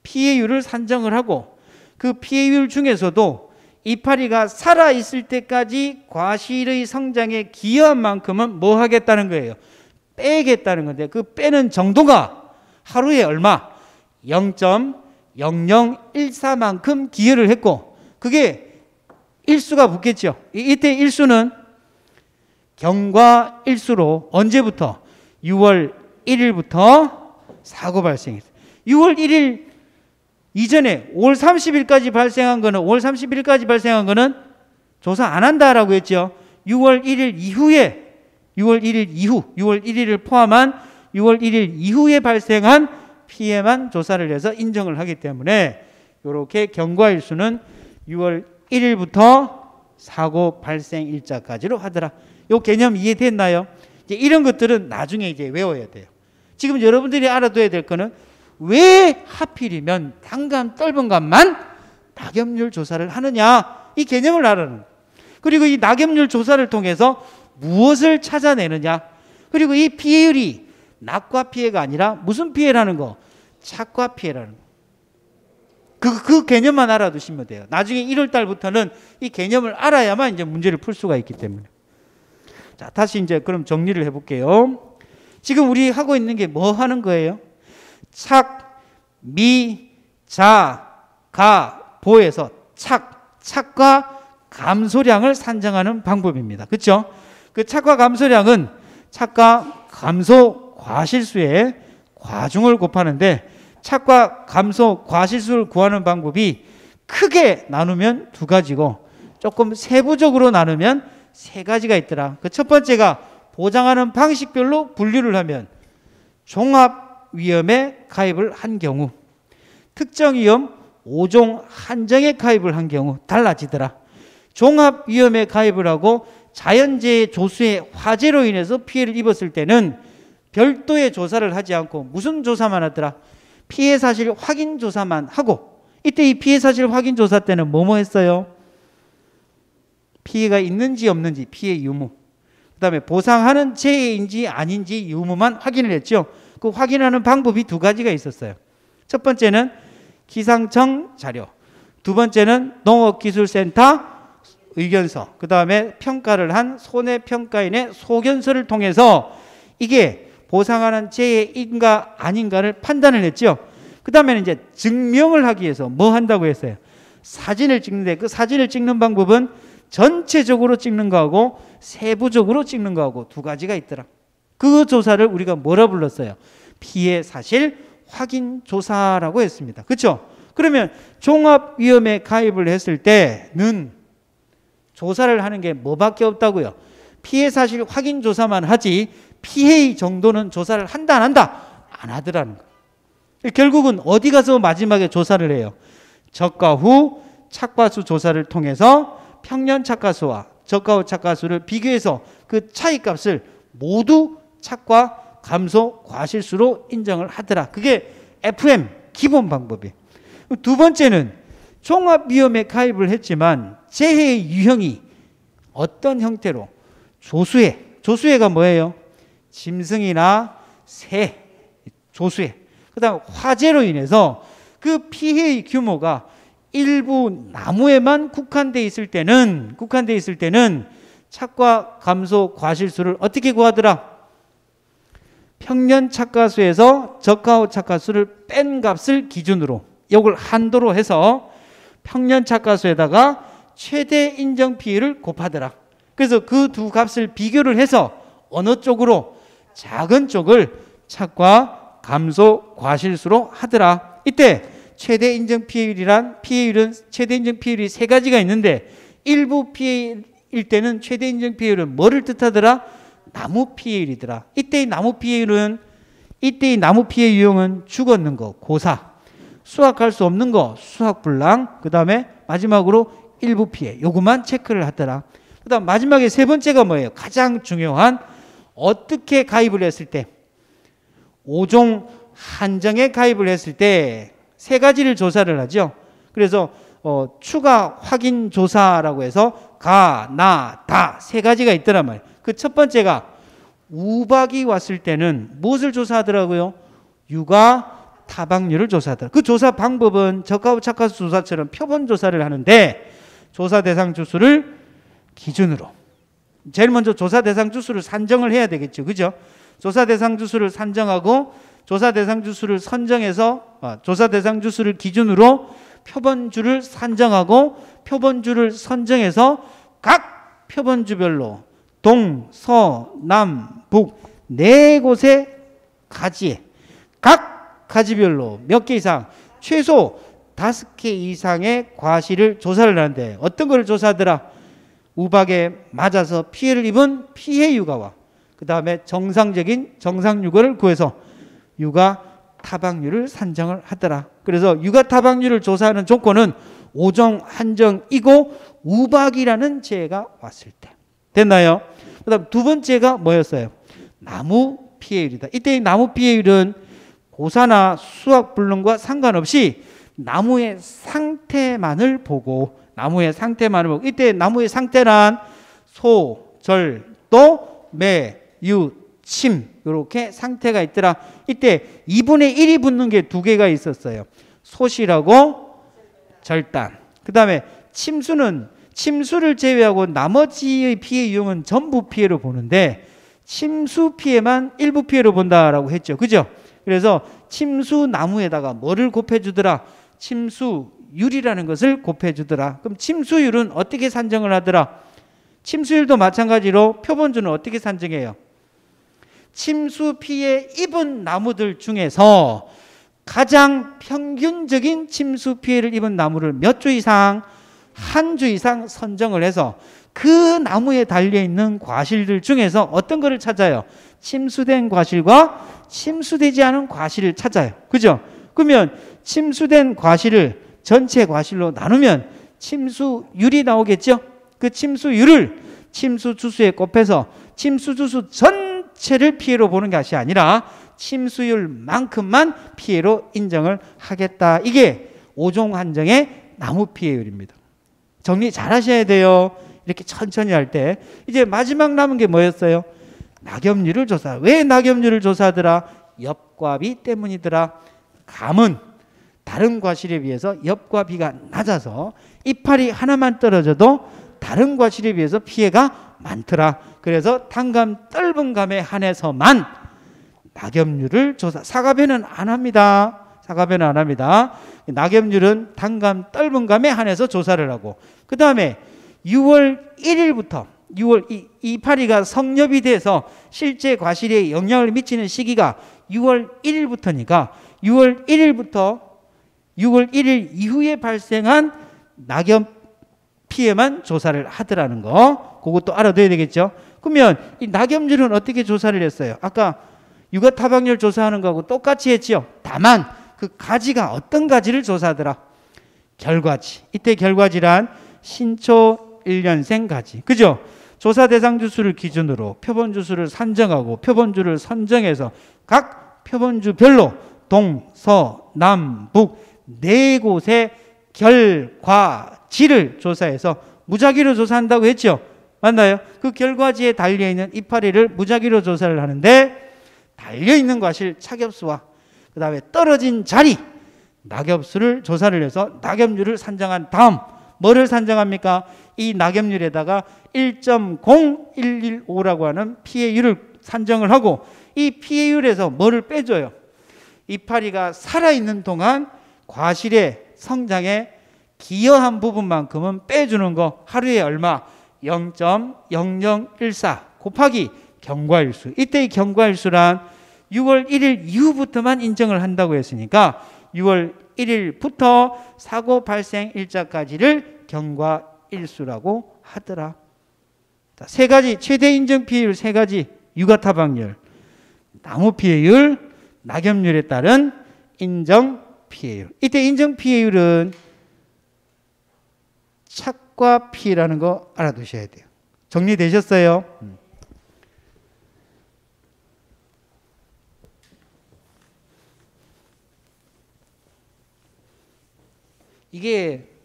피해율을 산정을 하고 그 피해율 중에서도 이파리가 살아있을 때까지 과실의 성장에 기여한 만큼은 뭐 하겠다는 거예요? 빼겠다는 건데 그 빼는 정도가 하루에 얼마? 0.0014만큼 기여를 했고 그게 일수가 붙겠죠. 이때 일수는 경과일수로 언제부터? 6월 1일부터 사고 발생했어요. 6월 1일 이전에 5월 30일까지 발생한 거는 5월 31일까지 발생한 거는 조사 안 한다라고 했죠. 6월 1일 이후에 6월 1일 이후 6월 1일을 포함한 6월 1일 이후에 발생한 피해만 조사를 해서 인정을 하기 때문에 이렇게 경과일수는 6월 1일부터 사고 발생 일자까지로 하더라. 이 개념 이해됐나요? 이제 이런 것들은 나중에 이제 외워야 돼요. 지금 여러분들이 알아둬야 될 거는 왜 하필이면 단감 떫은 감만 낙엽률 조사를 하느냐 이 개념을 알아는 거예요. 그리고 이 낙엽률 조사를 통해서 무엇을 찾아내느냐 그리고 이 피해율이 낙과 피해가 아니라 무슨 피해라는 거? 착과 피해라는 거. 그 개념만 알아두시면 돼요. 나중에 1월 달부터는 이 개념을 알아야만 이제 문제를 풀 수가 있기 때문에. 자, 다시 이제 그럼 정리를 해볼게요. 지금 우리 하고 있는 게 뭐 하는 거예요? 착, 미, 자, 가, 보에서 착과 감소량을 산정하는 방법입니다. 그렇죠? 그 착과 감소량은 착과 감소 과실수의 과중을 곱하는데 착과 감소 과실수를 구하는 방법이 크게 나누면 두 가지고 조금 세부적으로 나누면 세 가지가 있더라. 그 첫 번째가 보장하는 방식별로 분류를 하면 종합 위험에 가입을 한 경우, 특정 위험 5종 한정에 가입을 한 경우 달라지더라. 종합위험에 가입을 하고 자연재해 조수의 화재로 인해서 피해를 입었을 때는 별도의 조사를 하지 않고 무슨 조사만 하더라? 피해 사실 확인 조사만 하고, 이때 이 피해 사실 확인 조사 때는 뭐뭐 했어요? 피해가 있는지 없는지 피해 유무, 그 다음에 보상하는 재해인지 아닌지 유무만 확인을 했죠. 그 확인하는 방법이 두 가지가 있었어요. 첫 번째는 기상청 자료, 두 번째는 농업기술센터 의견서, 그 다음에 평가를 한 손해평가인의 소견서를 통해서 이게 보상하는 재해인가 아닌가를 판단을 했죠. 그 다음에는 이제 증명을 하기 위해서 뭐 한다고 했어요? 사진을 찍는데, 그 사진을 찍는 방법은 전체적으로 찍는 거하고 세부적으로 찍는 거하고 두 가지가 있더라. 그 조사를 우리가 뭐라 불렀어요? 피해 사실 확인 조사라고 했습니다. 그렇죠? 그러면 종합위험에 가입을 했을 때는 조사를 하는 게 뭐밖에 없다고요? 피해 사실 확인 조사만 하지 피해의 정도는 조사를 한다 안 한다? 안 하더라는 거예요. 결국은 어디 가서 마지막에 조사를 해요? 저가 후 착과수 조사를 통해서 평년 착과수와 저가 후 착과수를 비교해서 그 차이값을 모두 착과 감소 과실수로 인정을 하더라. 그게 FM 기본 방법이에요. 두 번째는 종합위험에 가입을 했지만 재해의 유형이 어떤 형태로? 조수해가 뭐예요? 짐승이나 새, 조수해. 그 다음 화재로 인해서 그 피해의 규모가 일부 나무에만 국한되어 있을 때는 착과 감소 과실수를 어떻게 구하더라? 평년 착과수에서 저가 후 착과수를 뺀 값을 기준으로, 이걸 한도로 해서 평년 착과수에다가 최대 인정 피해를 곱하더라. 그래서 그 두 값을 비교를 해서 어느 쪽으로? 작은 쪽을 착과 감소 과실수로 하더라. 이때 최대 인정 피해율이란, 피해율은 최대 인정 피해율이 세 가지가 있는데, 일부 피해일 때는 최대 인정 피해율은 뭐를 뜻하더라? 나무 피해율이더라. 이때의 나무 피해율은, 이때의 나무 피해 유형은 죽었는 거, 고사, 수확할 수 없는 거, 수확불량, 그 다음에 마지막으로 일부 피해, 요것만 체크를 하더라. 그 다음 마지막에 세 번째가 뭐예요? 가장 중요한, 어떻게 가입을 했을 때, 5종 한정에 가입을 했을 때 세 가지를 조사를 하죠. 그래서 추가 확인 조사라고 해서 가, 나, 다 세 가지가 있더란 말이에요. 그 첫 번째가 우박이 왔을 때는 무엇을 조사하더라고요? 육아 타박률을 조사하더라. 그 조사 방법은 저가 후 착과수 조사처럼 표본 조사를 하는데, 조사 대상 주수를 기준으로, 제일 먼저 조사 대상 주수를 산정을 해야 되겠죠. 그죠? 조사 대상 주수를 산정하고 조사 대상 주수를 선정해서 조사 대상 주수를 기준으로 표본주를 산정하고 표본주를 선정해서 각 표본주별로 동, 서, 남, 북 네 곳의 가지에 각 가지별로 몇 개 이상, 최소 5개 이상의 과실을 조사를 하는데, 어떤 걸 조사하더라? 우박에 맞아서 피해를 입은 피해 육아와 그 다음에 정상적인 정상 육아를 구해서 육아 타박률을 산정을 하더라. 그래서 육아 타박률을 조사하는 조건은 5종 한정이고 우박이라는 재해가 왔을 때. 됐나요? 그 다음 두 번째가 뭐였어요? 나무 피해율이다. 이때 나무 피해율은 고사나 수확불능과 상관없이 나무의 상태만을 보고, 이때 나무의 상태란 소, 절, 또 매, 유, 침, 이렇게 상태가 있더라. 이때 2분의 1이 붙는 게 두 개가 있었어요. 소실하고 절단. 그 다음에 침수를 제외하고 나머지의 피해 유형은 전부 피해로 보는데, 침수 피해만 일부 피해로 본다라고 했죠. 그죠? 그래서 침수 나무에다가 뭐를 곱해주더라? 침수율이라는 것을 곱해주더라. 그럼 침수율은 어떻게 산정을 하더라? 침수율도 마찬가지로 표본주는 어떻게 산정해요? 침수 피해 입은 나무들 중에서 가장 평균적인 침수 피해를 입은 나무를 몇 주 이상, 한 주 이상 선정을 해서 그 나무에 달려있는 과실들 중에서 어떤 거를 찾아요? 침수된 과실과 침수되지 않은 과실을 찾아요. 그죠? 그러면 침수된 과실을 전체 과실로 나누면 침수율이 나오겠죠. 그 침수율을 침수주수에 곱해서 침수주수 전체를 피해로 보는 것이 아니라 침수율만큼만 피해로 인정을 하겠다. 이게 5종 한정의 나무 피해율입니다. 정리 잘 하셔야 돼요. 이렇게 천천히 할 때. 이제 마지막 남은 게 뭐였어요? 낙엽률을 조사. 왜 낙엽률을 조사하더라? 엽과 비 때문이더라. 감은 다른 과실에 비해서 엽과 비가 낮아서 이파리 하나만 떨어져도 다른 과실에 비해서 피해가 많더라. 그래서 단감 떫은 감에 한해서만 낙엽률을 조사. 사과배는 안 합니다. 사과배는 안 합니다. 낙엽률은 단감 떫은 감에 한해서 조사를 하고, 그 다음에 6월 1일부터 6월 이파리가 성엽이 돼서 실제 과실에 영향을 미치는 시기가 6월 1일부터니까 6월 1일부터 6월 1일 이후에 발생한 낙엽 피해만 조사를 하더라는 거, 그것도 알아둬야 되겠죠. 그러면 이 낙엽률은 어떻게 조사를 했어요? 아까 육아 타박률 조사하는 거하고 똑같이 했지요. 다만 그 가지가 어떤 가지를 조사하더라? 결과지. 이때 결과지란 신초 1년생 가지. 그죠? 조사 대상 주수를 기준으로 표본 주수를 산정하고 표본주를 선정해서 각 표본주별로 동, 서, 남, 북 네 곳의 결과지를 조사해서 무작위로 조사한다고 했죠. 맞나요? 그 결과지에 달려있는 이파리를 무작위로 조사를 하는데, 달려있는 과실 착엽수와 그 다음에 떨어진 자리 낙엽수를 조사를 해서 낙엽률을 산정한 다음 뭐를 산정합니까? 이 낙엽률에다가 1.0115라고 하는 피해율을 산정을 하고, 이 피해율에서 뭐를 빼줘요? 이파리가 살아있는 동안 과실의 성장에 기여한 부분만큼은 빼주는 거. 하루에 얼마? 0.0014 곱하기 경과일수. 이때 이 경과일수란 6월 1일 이후부터만 인정을 한다고 했으니까 6월 1일부터 사고 발생 일자까지를 경과일수라고 하더라. 자, 세 가지 최대 인정 피해율 세 가지. 육아 타박률, 나무 피해율, 낙엽률에 따른 인정 피해율. 이때 인정 피해율은 착과 피라는 거 알아두셔야 돼요. 정리되셨어요? 이게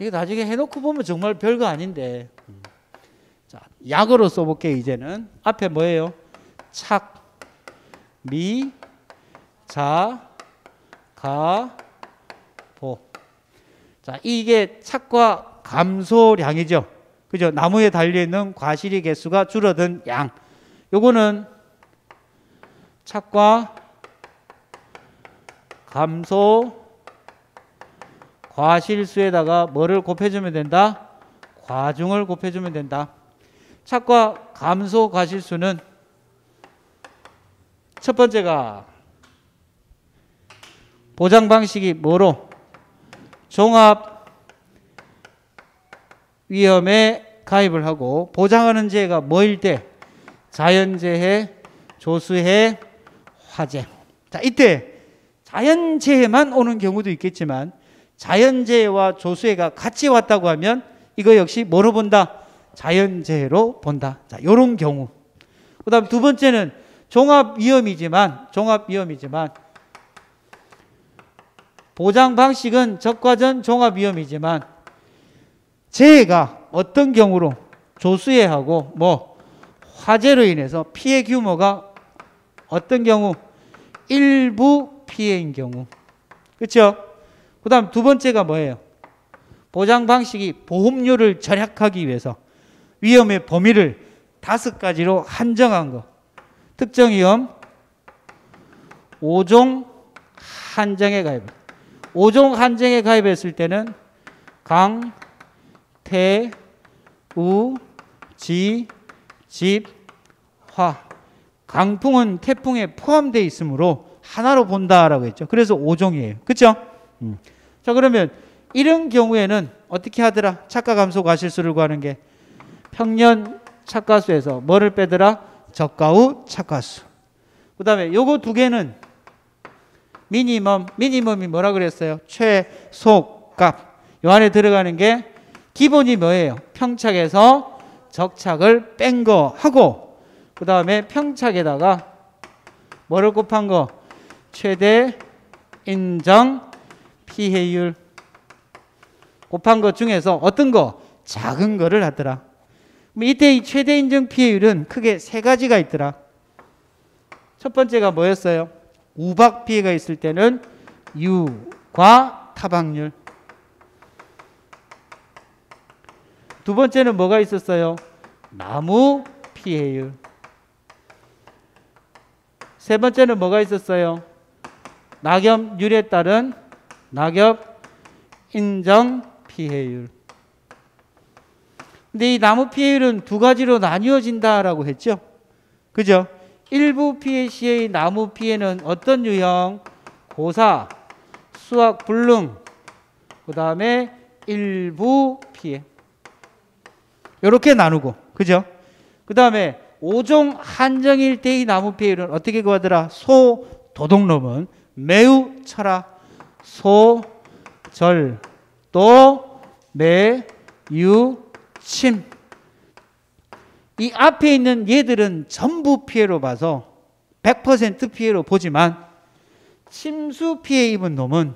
나중에 해놓고 보면 정말 별거 아닌데. 자, 약으로 써볼게요. 이제는 앞에 뭐예요? 착, 미, 자, 가, 보. 자, 이게 착과 감소량이죠. 그죠? 나무에 달려있는 과실의 개수가 줄어든 양. 요거는 착과 감소 과실수에다가 뭐를 곱해주면 된다? 과중을 곱해주면 된다. 착과 감소 과실수는 첫 번째가 보장 방식이 뭐로? 종합 위험에 가입을 하고, 보장하는 재해가 뭐일 때? 자연재해, 조수해, 화재. 자, 이때 자연재해만 오는 경우도 있겠지만 자연재해와 조수해가 같이 왔다고 하면 이거 역시 뭐로 본다? 자연재해로 본다. 자, 요런 경우. 그 다음 두 번째는 종합위험이지만 보장 방식은 적과전 종합위험이지만 재해가 어떤 경우로? 조수해하고 화재로 인해서 피해 규모가 어떤 경우? 일부 피해인 경우. 그렇죠? 그 다음 두 번째가 뭐예요? 보장 방식이 보험료를 절약하기 위해서 위험의 범위를 5가지로 한정한 거. 특정 위험 5종 한정에 가입. 5종 한정에 가입했을 때는 강, 태, 우, 지, 집, 화. 강풍은 태풍에 포함되어 있으므로 하나로 본다라고 했죠. 그래서 5종이에요. 그렇죠? 자, 그러면 이런 경우에는 어떻게 하더라? 착가감소 과실수를 구하는 게 평년 착가수에서 뭐를 빼더라? 저가 후 착가수. 그 다음에 요거 두 개는 미니멈이 뭐라 그랬어요? 최소값. 요 안에 들어가는 게 기본이 뭐예요? 평착에서 적착을 뺀 거 하고, 그 다음에 평착에다가 뭐를 곱한 거? 최대 인정 피해율 곱한 것 중에서 어떤 거? 작은 거를 하더라. 이때 이 최대 인정 피해율은 크게 세 가지가 있더라. 첫 번째가 뭐였어요? 우박 피해가 있을 때는 유과 타박률. 두 번째는 뭐가 있었어요? 나무 피해율. 세 번째는 뭐가 있었어요? 낙엽률에 따른 낙엽 인정 피해율. 근데 이 나무 피해율은 두 가지로 나뉘어진다라고 했죠. 그죠? 일부 피해 시의 나무 피해는 어떤 유형? 고사, 수학 불능, 그 다음에 일부 피해. 이렇게 나누고, 그죠? 그 다음에 5종 한정일 때의 나무 피해율은 어떻게 구하더라? 소, 도둑놈은 매우 쳐라. 소, 절, 도, 매, 유, 침. 이 앞에 있는 얘들은 전부 피해로 봐서 100% 피해로 보지만 침수 피해 입은 놈은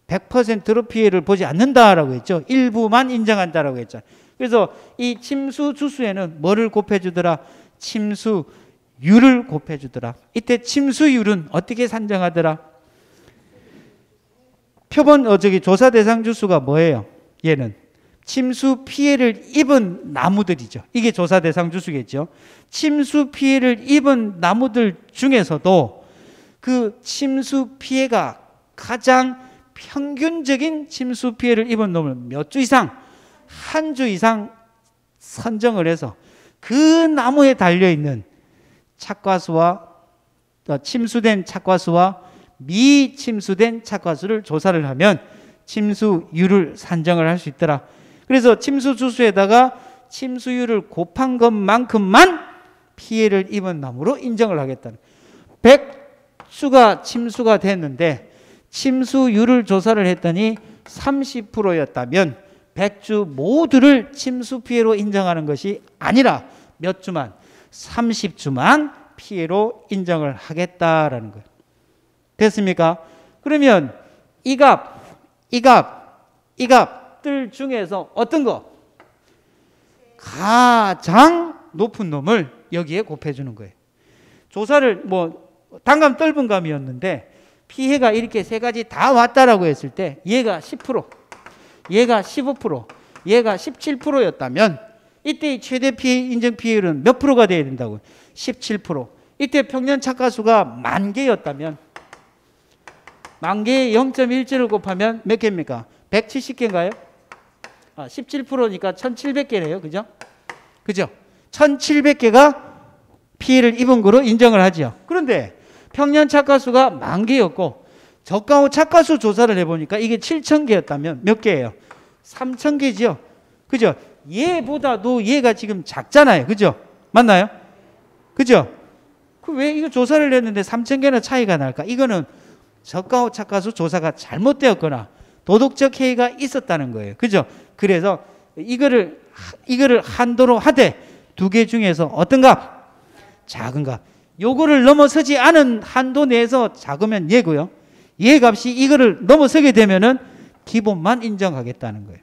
100%로 피해를 보지 않는다라고 했죠. 일부만 인정한다라고 했죠. 그래서 이 침수 주수에는 뭐를 곱해주더라? 침수율을 곱해주더라. 이때 침수율은 어떻게 산정하더라? 표본 조사 대상 주수가 뭐예요? 얘는 침수 피해를 입은 나무들이죠. 이게 조사 대상 주수겠죠. 침수 피해를 입은 나무들 중에서도 그 침수 피해가 가장 평균적인 침수 피해를 입은 놈을 몇 주 이상, 한 주 이상 선정을 해서 그 나무에 달려있는 착과수와 침수된 착과수와 미침수된 착과수를 조사를 하면 침수율을 산정을 할 수 있더라. 그래서 침수주수에다가 침수율을 곱한 것만큼만 피해를 입은 나무로 인정을 하겠다는. 100주가 침수가 됐는데 침수율을 조사를 했더니 30%였다면 100주 모두를 침수 피해로 인정하는 것이 아니라 몇 주만, 30주만 피해로 인정을 하겠다라는 거예요. 됐습니까? 그러면 이 값들 중에서 어떤 거? 가장 높은 놈을 여기에 곱해주는 거예요. 조사를 단감 떫은 감이었는데 피해가 이렇게 세 가지 다 왔다라고 했을 때 얘가 10%, 얘가 15%, 얘가 17%였다면 이때 최대 피해 인정 피해율은 몇 프로가 돼야 된다고요? 17%. 이때 평년 착가수가 10,000개였다면 만 개에 0.1를 곱하면 몇 개입니까? 170개인가요? 17%니까 1,700개네요. 그죠? 그죠? 1,700개가 피해를 입은 거로 인정을 하죠. 그런데 평년 착가수가 10,000개였고 저가 후 착가수 조사를 해보니까 이게 7,000개였다면 몇 개예요? 3,000개죠. 그죠? 얘보다도 얘가 지금 작잖아요. 그죠? 맞나요? 그죠? 왜 이거 조사를 했는데 3,000개나 차이가 날까? 이거는 저가 후 착가수 조사가 잘못되었거나 도덕적 해이가 있었다는 거예요. 그죠? 그래서 이거를 한도로 하되 두 개 중에서 어떤 값? 작은 값. 요거를 넘어서지 않은 한도 내에서 작으면 얘고요. 얘 값이 이거를 넘어서게 되면은 기본만 인정하겠다는 거예요.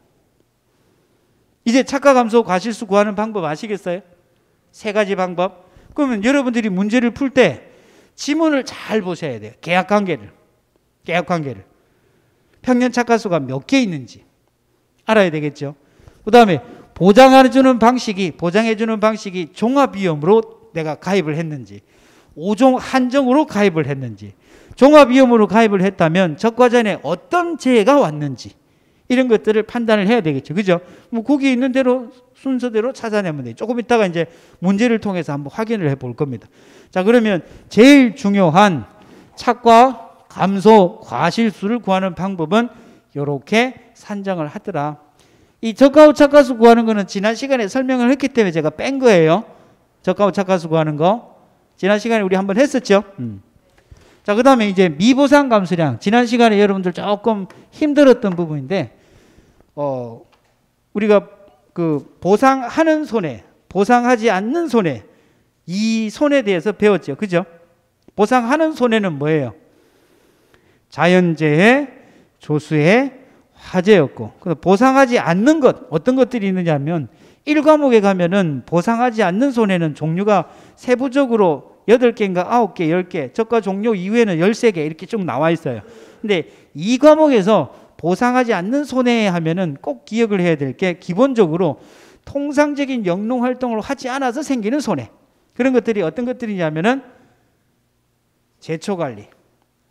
이제 착가감소 과실수 구하는 방법 아시겠어요? 세 가지 방법. 그러면 여러분들이 문제를 풀 때 지문을 잘 보셔야 돼요. 계약관계를. 평년 착가수가 몇 개 있는지 알아야 되겠죠. 그 다음에 보장해주는 방식이 종합위험으로 내가 가입을 했는지 5종 한정으로 가입을 했는지 종합위험으로 가입을 했다면 적과전에 어떤 재해가 왔는지 이런 것들을 판단을 해야 되겠죠. 그죠? 거기 있는 대로 순서대로 찾아내면 돼요. 조금 이따가 이제 문제를 통해서 한번 확인을 해볼 겁니다. 자, 그러면 제일 중요한 착과 감소, 과실수를 구하는 방법은 이렇게 산정을 하더라. 이 저가 오차가수 구하는 거는 지난 시간에 설명을 했기 때문에 제가 뺀 거예요. 저가 오차가수 구하는 거. 지난 시간에 우리 한번 했었죠. 자, 그 다음에 이제 미보상 감소량. 지난 시간에 여러분들 조금 힘들었던 부분인데, 우리가 그 보상하는 손해, 보상하지 않는 손해, 이 손해에 대해서 배웠죠. 그죠? 보상하는 손해는 뭐예요? 자연재해, 조수해, 화재였고, 보상하지 않는 것, 어떤 것들이 있느냐 하면 1과목에 가면은 보상하지 않는 손해는 종류가 세부적으로 8개인가 9개, 10개, 저가 종료 이후에는 13개 이렇게 쭉 나와 있어요. 근데 2과목에서 보상하지 않는 손해 하면은 꼭 기억을 해야 될 게 기본적으로 통상적인 영농 활동을 하지 않아서 생기는 손해. 그런 것들이 어떤 것들이냐면은 제초 관리,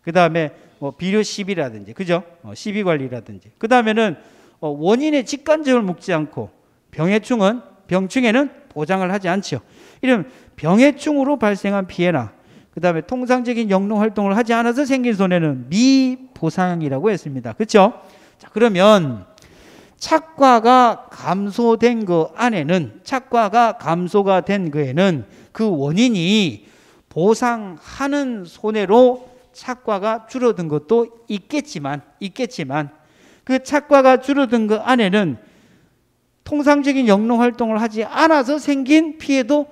그 다음에 비료 시비라든지, 그죠? 시비 관리라든지. 그 다음에는 원인의 직간접을 묻지 않고 병해충에는 보장을 하지 않죠. 이런 병해충으로 발생한 피해나 그 다음에 통상적인 영농 활동을 하지 않아서 생긴 손해는 미보상이라고 했습니다. 그렇죠? 자, 그러면 착과가 감소된 거 안에는, 착과가 감소가 된 거에는 그 원인이 보상하는 손해로 착과가 줄어든 것도 있겠지만 그 착과가 줄어든 거 안에는 통상적인 영농 활동을 하지 않아서 생긴 피해도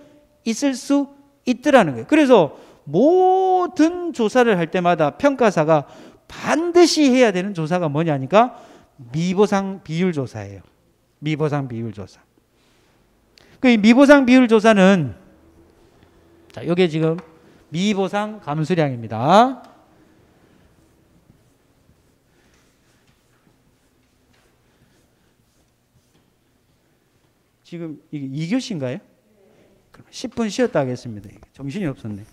있을 수 있더라는 거예요. 그래서 모든 조사를 할 때마다 평가사가 반드시 해야 되는 조사가 뭐냐니까 미보상 비율 조사예요. 미보상 비율 조사. 그 미보상 비율 조사는, 자, 이게 지금 미보상 감수량입니다. 지금 이게 2교시인가요? 그럼 10분 쉬었다 하겠습니다. 정신이 없었네.